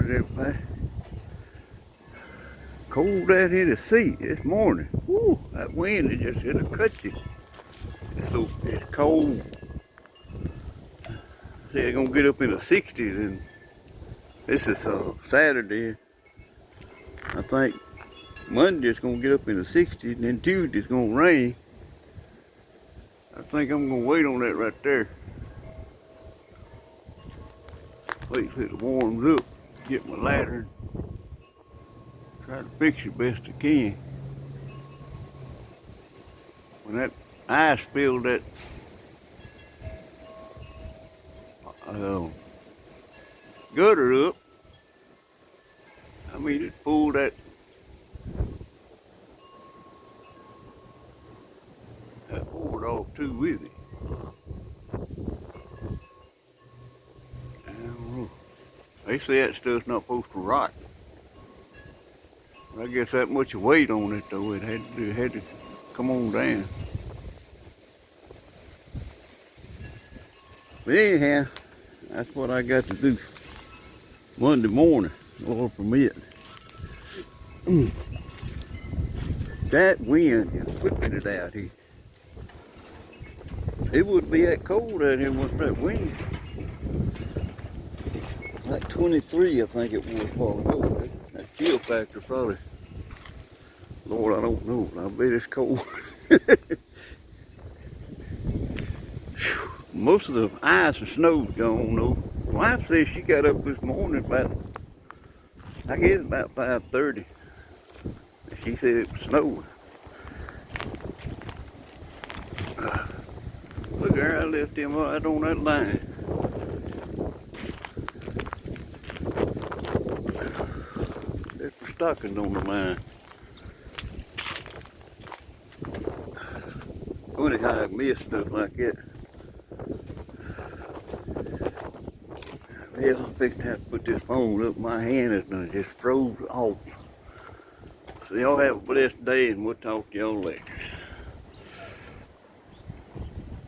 morning, everybody. Cold out here to see this morning. Woo, that wind is just it'll cut you. It's cold. See, it's gonna get up in the 60s, and this is Saturday. I think Monday's gonna get up in the 60s, and then Tuesday's gonna rain. I think I'm gonna wait on that right there. Wait till it warms up. Get my ladder. Try to fix it best I can. When that ice filled that gutter up, I mean it pulled that board off too with it. I don't know. They say that stuff's not supposed to rot. I guess that much weight on it though, it had to come on down. But anyhow, that's what I got to do Monday morning, Lord permit. That wind is whipping it out here. It wouldn't be that cold out here with that wind. Like 23, I think it was probably. That chill factor probably. Lord, I don't know, but I bet it's cold. Most of the ice and snow's gone though. Wife says she got up this morning about, I guess about 5:30. She said it was snowing. Look there, I left him right on that line. There's for stockings on the line. Funny how I miss stuff like that. Well, I'm fixing to have to put this phone up. My hand is done just froze off. So y'all have a blessed day, and we'll talk to y'all later.